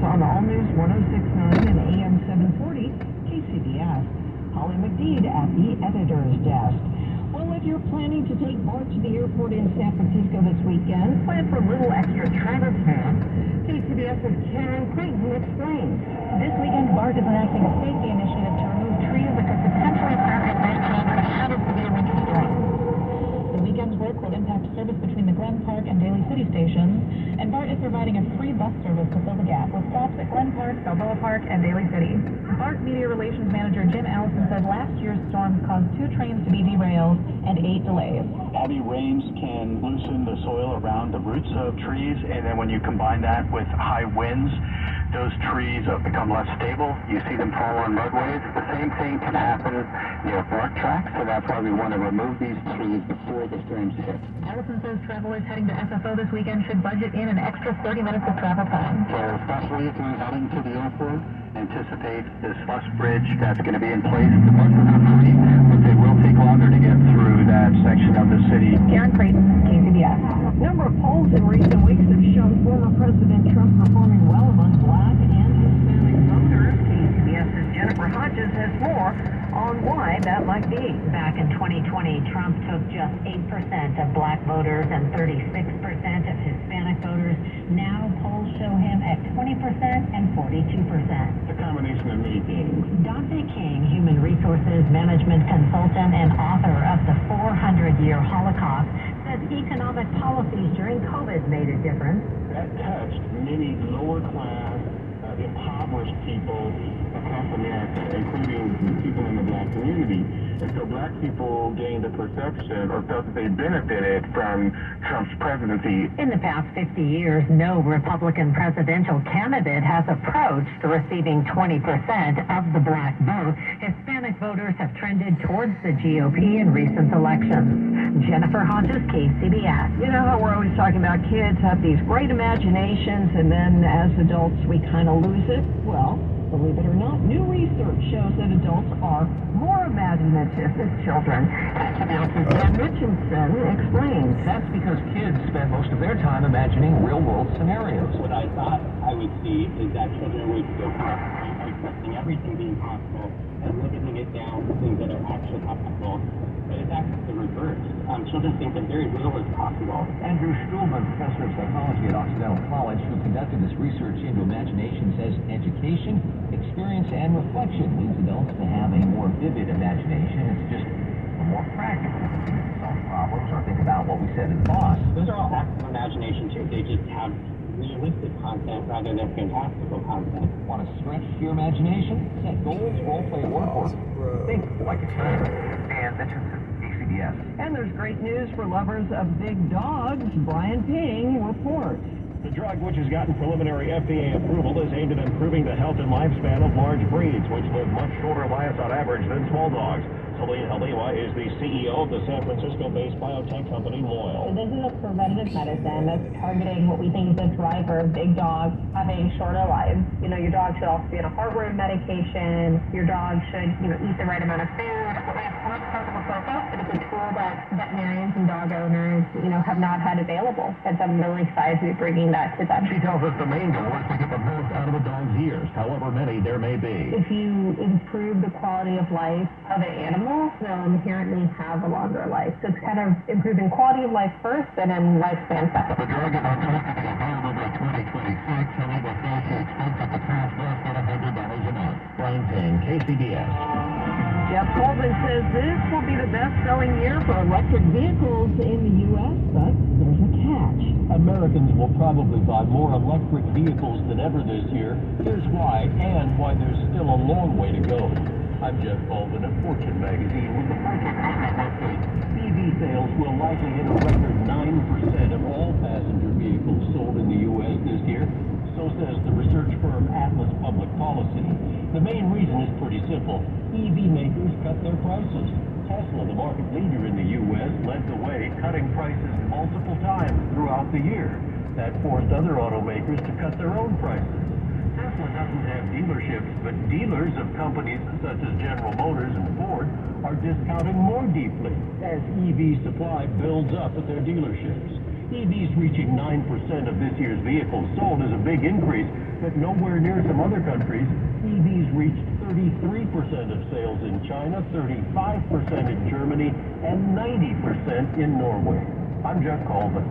on All News 106.9 and AM 740 KCBS. Holly McDeed at the editor's desk. Well, if you're planning to take Bart to the airport in San Francisco this weekend, plan for a little extra travel time. KCBS's Karen Creighton explains. This weekend, Bart is enacting a safety initiative to remove trees that could potentially target night travel ahead of severe winter storms. The weekend's work will impact service between the Glen Park and Daly City stations, and Bart is providing a free bus service to fill the gap with stops at Glen Park, Balboa Park, and Daly City. Bart Media Relations Manager Jim Allison says last year's storms caused 2 trains to be derailed and 8 delays. Heavy rains can loosen the soil around the roots of trees, and then when you combine that with high winds, those trees become less stable. You see them fall on roadways. The same thing can happen near BART tracks, so that's why we want to remove these trees before the storms hit. Allison says travelers heading to SFO this weekend should budget in an extra 30 minutes of travel time. So especially if you're heading to the airport, anticipate this bus bridge that's going to be in place. The buses are free, but they will take longer to get through that section of the city. Karen Creighton, KCBS. A number of polls in recent weeks have shown former President Trump performing well among Black and Hispanic voters. KCBS's Jennifer Hodges has more on why that might be. Back in 2020, Trump took just 8% of Black voters and 36% of Hispanic voters. Now polls show him at 20% and 42%. It's a combination of many things. Dante King, human resources management consultant and author of The 400-Year Holocaust, says economic policies during COVID made a difference. That touched many lower-class, impoverished people across America, including people in the Black community. And so Black people gained a perception or felt that they benefited from Trump's presidency. In the past 50 years, no Republican presidential candidate has approached receiving 20% of the Black vote. Hispanic voters have trended towards the GOP in recent elections. Jennifer Hodges, KCBS. You know how we're always talking about kids have these great imaginations, and then as adults we kind of lose it? Well, believe it or not, new research shows that adults are more imaginative than children. KCBS's Dan Richardson explains. That's because kids spend most of their time imagining real-world scenarios. What I thought I would see is that children would go past accepting everything being possible and limiting it down to things that are actually possible. But it's actually the reverse. Children think that very little is possible. Andrew Stuhlman, professor of psychology at Occidental College, who conducted this research into imagination, says education, experience, and reflection leads adults to have a more vivid imagination. It's just more practical. Solve problems or think about what we said to the boss. Those are all acts of imagination too. They just have realistic content rather than fantastical content. Want to stretch your imagination? Set goals, role-play work, or think like a child. Dan Richardson, KCBS. And there's great news for lovers of big dogs. Brian Ping reports. The drug, which has gotten preliminary FDA approval, is aimed at improving the health and lifespan of large breeds, which live much shorter lives on average than small dogs. Celine Haliwa is the CEO of the San Francisco-based biotech company Moyle. So this is a preventative medicine that's targeting what we think is the driver of big dogs having shorter lives. You know, your dog should also be on a heartworm medication. Your dog should, eat the right amount of food. It's a tool that veterinarians and dog owners, have not had available. And so I'm really excited to be bringing that to them. She tells us the main goal is to get the most out of a dog's ears, however many there may be. If you improve the quality of life of an animal, they'll inherently have a longer life. So it's kind of improving quality of life first and then lifespan second. The drug is expected to be available by 2026, and it will cost you expensive to cost less than $100 a month. Brian Payne, KCBS. Jeff Colvin says this will be the best-selling year for electric vehicles in the U.S., but there's a catch. Americans will probably buy more electric vehicles than ever this year. Here's why, and why there's still a long way to go. I'm Jeff Colvin of Fortune magazine with the Fortune update. EV sales will likely hit a record 9% of all passenger vehicles sold in the U.S. this year. So says the research firm Atlas Public Policy. The main reason is pretty simple. EV makers cut their prices. Tesla, the market leader in the U.S., led the way, cutting prices multiple times throughout the year. That forced other automakers to cut their own prices. Tesla doesn't have dealerships, but dealers of companies such as General Motors and Ford are discounting more deeply as EV supply builds up at their dealerships. EVs reaching 9% of this year's vehicles sold is a big increase, but nowhere near some other countries. TVs reached 33% of sales in China, 35% in Germany, and 90% in Norway. I'm Jeff Colvin.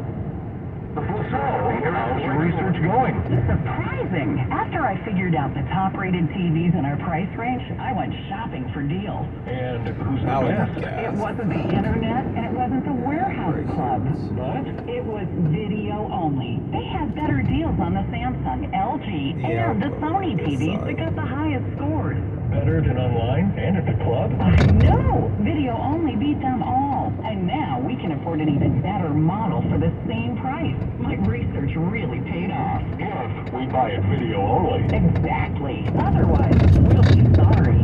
So, how's your research going? Surprising. After I figured out the top-rated TVs in our price range, I went shopping for deals. And who's the best? It wasn't the internet, and it wasn't the warehouse club. But It was video only. They had better deals on the Samsung, LG, and the Sony TVs that got the highest scores. better than online and at the club? I know! Video only beat them all. And now we can afford an even better model for the same price. My research really paid off. If we buy it video only. Exactly. Otherwise, we'll be sorry.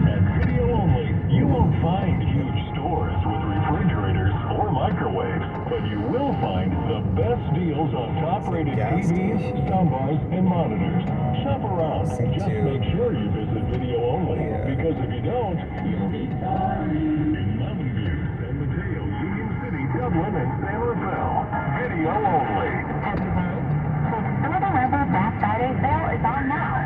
At video only, you won't find huge stores with refrigerators or microwaves, but you will find the best deals on top-rated TVs, soundbars, and monitors. Shop around. Just make sure you visit video only, because if you don't, you'll be sorry. In Mountain View, San Mateo, Union City, Dublin, and San Rafael, video only. Everyone, the Boulevard Black Friday sale is on now.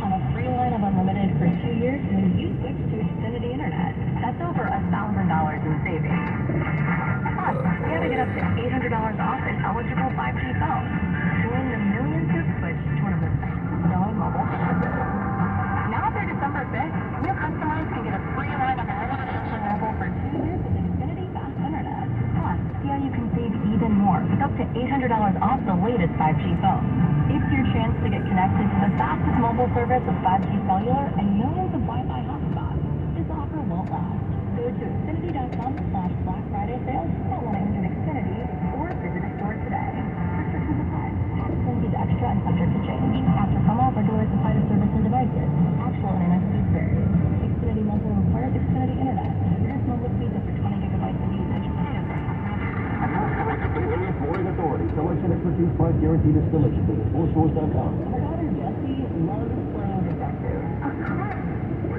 On a free line of unlimited for 2 years when you switch to Xfinity Internet. That's over $1,000 in savings. Plus, you gotta get up to $800 off an eligible 5G phone. Join the millions who switch to one of the fastest-growing mobile services. Now through December 6th, new customers can get a free line of unlimited mobile for 2 years with Xfinity Fast Internet. Plus, see how you can save even more with up to $800 off the latest 5G phone. It's your chance to get connected to the fastest mobile service with 5G cellular and millions of Wi-Fi hotspots. This offer won't last. Go to Xfinity.com/Black Friday sales, following an Xfinity, or visit a store today. Restrictions apply. Tax is extra and subject to change. After promo, regularly supplied to service and devices. Actual internet speeds vary. Xfinity Mobile requires Xfinity Internet. Reduce mobile speeds up to 20 gigabytes of usage. Flooring Authority. Selection, expertise, price, guaranteed installation. Visit FloorStores.com. My daughter Jessie loves playing detective.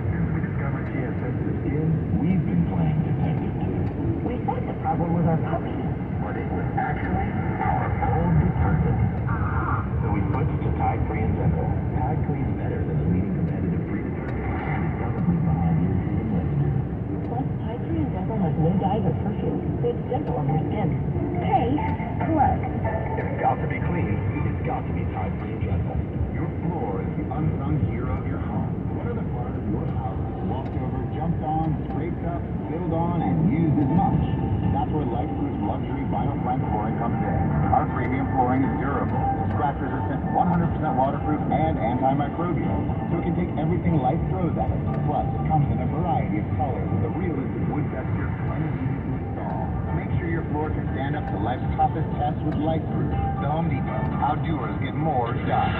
Since we discovered she has sensitive skin, we've been playing detective too. We thought the problem was our puppy. But it was actually our own detergent. So we switched to Tide Free and Gentle. Tide cleans better than the leading competitive free detergent. And it doesn't leave behind your skin blisters. Plus, Tide Free and Gentle has no dyes or perfume, so it's gentle on your skin. Hey, look. If it's got to be clean, it's got to be Tide Free and Gentle. Your floor is the unsung hero of your home. What other part of your house is walked over, jumped on, scraped up, filled on, and used as much? That's where LifeProof's luxury vinyl plank flooring comes in. Our premium flooring is durable, scratch resistant, 100% waterproof, and antimicrobial, so it can take everything life throws at it. Plus, it comes in a variety of colors with a realistic wood texture and is easy to install. Make sure your floor can stand up to life's toughest tests with LifeProof. The Home Depot, how doers get more done.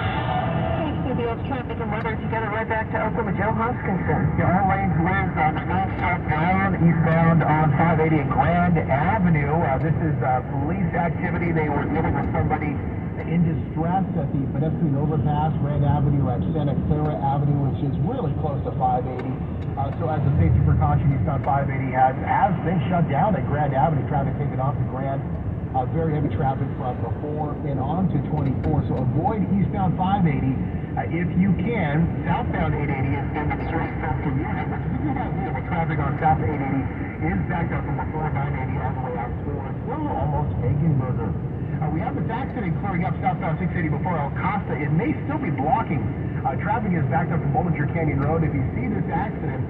CBS traffic and weather together right back to Oakland with Joe Hoskinson. All lanes closed on southbound, eastbound on 580 Grand Avenue. This is police activity. They were dealing with somebody In distress at the pedestrian overpass, Grand Avenue at Santa Clara Avenue, which is really close to 580. So as a safety precaution, eastbound 580 has been shut down at Grand Avenue. Traffic taken off to Grand. Very heavy traffic from before and on to 24. So avoid eastbound 580 if you can. Southbound 880 is in the south to Union, which is a good idea. The traffic on South 880 is backed up from before 980 all the way out towards almost Hagenberger. We have this accident clearing up southbound 680 before El Costa. It may still be blocking. Traffic is backed up to Bollinger Canyon Road. If you see this accident,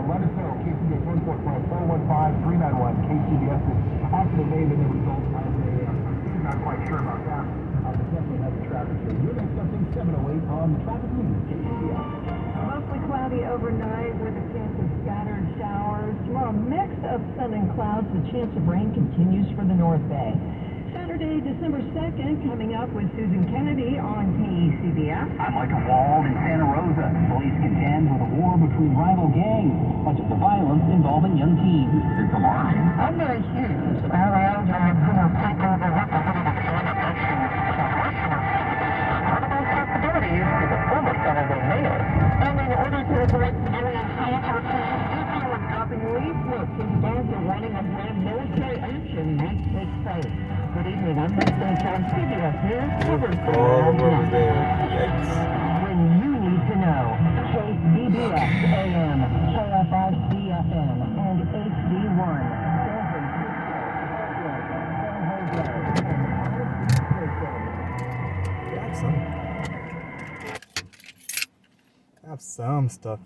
let us know. KCBS 415-391-KCBS. Accident may have been the result of I'm not quite sure about that. But definitely heavy traffic here. You're next up in 708 on the traffic news. KCBS. Mostly cloudy overnight with a chance of scattered showers. Tomorrow, mix of sun and clouds. The chance of rain continues for the North Bay. Saturday, December 2nd, coming up with Susan Kennedy on KCBS. I'm Michael Wald in Santa Rosa. Police contend with a war between rival gangs. Much of the violence involving young teens. It's alarming. I'm Mary Hughes. Our eyes are going to take over one of those possibilities is a former Saturday mayor. And in order to avoid civilian confrontation, everyone dropping leaflets and dogs are wanting a brand military action might take place. Good evening, I'm Lieutenant John CBS News. Covered for All around the way over 9. there. Yikes. When you need to know, KCBS AM, KFRC FM, and HD1. Have some stuff.